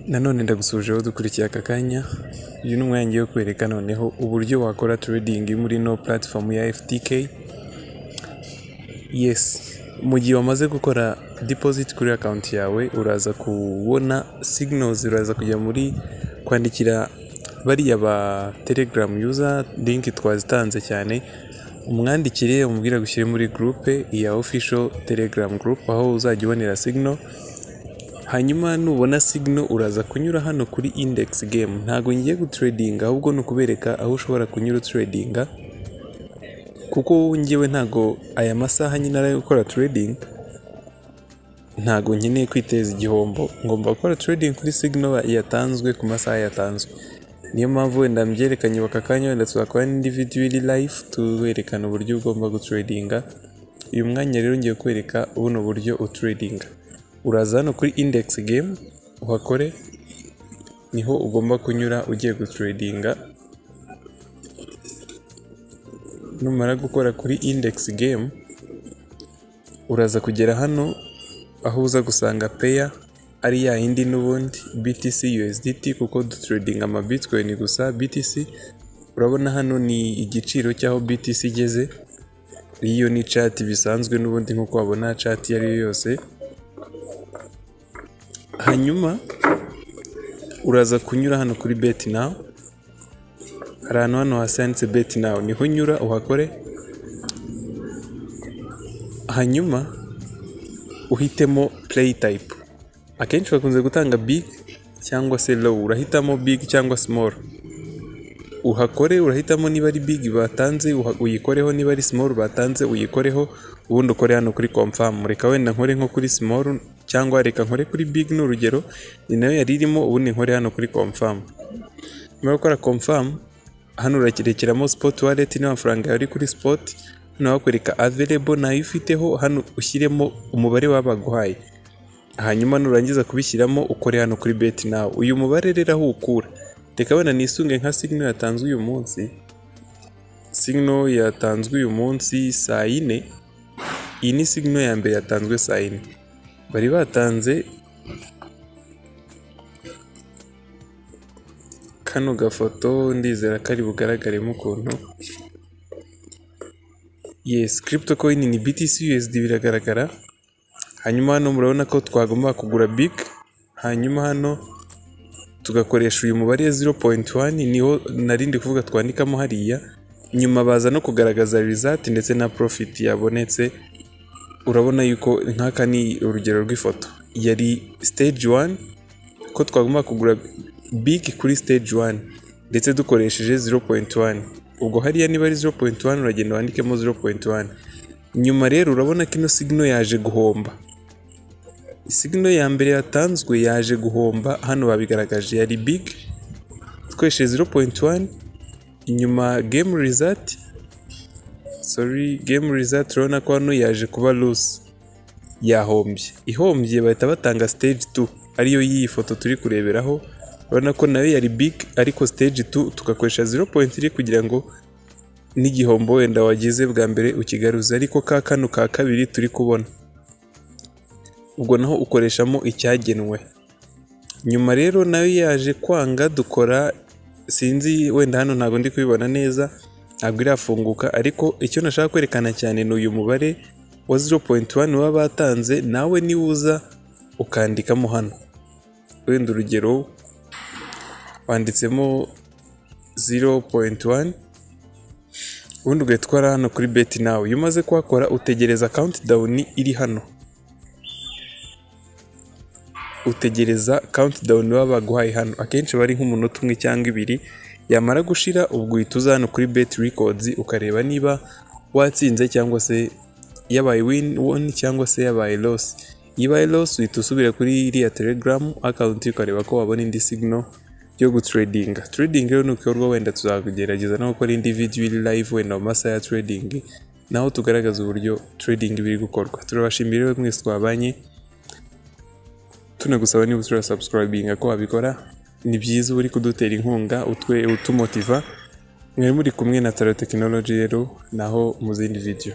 Nanone ndagusujeho dukurikiye aka kanya. Uyu ni umwanya ngiye kwereka noneho uburyo wakora trading muri no platform ya FTK. Yes, mu gihe wamaze gukora deposit kuri account yawe uraza kubona signals, uraza kujya muri kwandikira bariya ba Telegram user, link twazitanze cyane, umwandikire umubwira gushyira muri groupe ya official Telegram group aho uzajya ubonera signal. Hanyuma nubona signal uraza kunyura hano kuri index game. Ntago ngiye gutradinga ahubwo no kubereka aho ushobora kunyura tradinga, kuko ngewe ntago aya masaha nyine ari gukora trading, ntago nkeneye kwiteza igihombo, ngomba gukora trading kuri signal yatanzwe ku masaha yatanzwe. Niyo mpamvu wenda mbyerekanye baka kanya, wenda tuzakora indi video iri live tuwerekana uburyo ugomba gutradinga. Uyu mwanya rero ngiye kwereka ubuno buryo utradinga. Uraza hano kuri index game uhakore, niho ugomba kunyura ugiye gutradinga. Numara gukora kuri index game uraza kugera hano aho uza gusanga pair ari ya indi n'ubundi BTC USDT, kuko dutrading ama Bitcoin gusa. BTC urabona hano ni igiciro cyaho BTC igeze, iyo ni chart bisanzwe n'ubundi nkuko wabona chart yari yose. Hanyuma uraza kunyura hano kuri bet now, hari hano hasanze bet now, niho nyura uhakore. Hanyuma uhitemo play type. Akenshi bakunze gutanga big cyangwa se low, urahitamo big cyangwa small uhakore. Urahitamo niba ari big batanze uyikoreho, niba ari small batanze uyikoreho, ubundi ukore hano kuri confirm. Reka wenda nkore nko kuri small cyangwa reka nkore kuri big n'urugero, ni nayo yari irimo, ubundi nkore hano kuri confirm. Nyuma gukora confirm hano urakirekeramo spot wallet n'amafaranga yari kuri spot, hano bakwereka available nayo ifiteho, hano ushyiremo umubare wabaguhaye. Hanyuma nurangiza kubishyiramo ukore hano kuri bet now. Uyu mubare rero aho ukura, reka wenda nisunge nka signal yatanzwe uyu munsi. Signal yatanzwe uyu munsi saa 4. Iyi ni signal ya mbere yatanzwe saa 4. Bari batanze kano gafoto, ndizera kari bugaragaremo ukuntu. Yes, crypto coin ni BTC USD biragaragara. Hanyuma hano murabona ko twagomba kugura big, hanyuma hano tugakoresha uyu mubare 0.1, niho narindi kuvuga twandikamo hariya. Nyuma baza no kugaragaza result ndetse na profit yabonetse. Urabona yuko nkaka ni urugero rw'ifoto, yari stage 1 ko twagomba kugura big kuri stage 1 ndetse dukoresheje 0.1. ubwo hariya niba ari 0.1 uragenda wandikemo 0.1. Nyuma rero urabona ko ino signal yaje guhomba. Signal ya mbere yatanzwe yaje guhomba, hano babigaragaje yari big dukoresheje 0.1. Inyuma game result urabona ko hano yaje kuba loss, yahombye. Ihombye bahita batanga stage 2 ariyo iyi foto turi kureberaho. Urabona ko nayo yari big ariko stage 2 tugakoresha 0.3 kugira ngo n'igihombo wenda wagize bwa mbere ukigaruza, ariko kano ka kabiri turi kubona ubwo naho ukoreshamo icyagenwe. Nyuma rero nayo yaje kwanga dukora, sinzi wenda hano ntago ndi kubibona neza, ntabwo irafunguka, ariko icyo nashaka kwerekana cyane ni uyu mubare wa 0.1 waba batanze. Nawe niwuza ukandikamo hano, wenda urugero wanditsemo 0.1, ubundi ugatwara hano kuri bet now. Iyo umaze kuhakora utegereza countdown iri hano, utegereza countdown babaguhaye hano. Akenshi bari nk'umunota 1 cyangwa 2, yamara gushira ubwo uhita uza hano kuri bet records ukareba niba watsinze cyangwa se yabaye win cyangwa se yabaye loss. Ibaye loss uhita usubira kuri iriya Telegram account ukareba ko wabona indi signal yo gutradinga. Trading rero nukorwa, wenda tuzakugerageza no gukora indi video iri live wenda mu masaha ya trading, naho tugaragaza uburyo trading biri gukorwa. Turabashimira rero mwese twabanye, tunagusaba niba utura subscribing ko wabikora, ni byiza uri kudutera inkunga utumotiva. Mwari muri kumwe na Taro Technology rero, naho mu zindi video.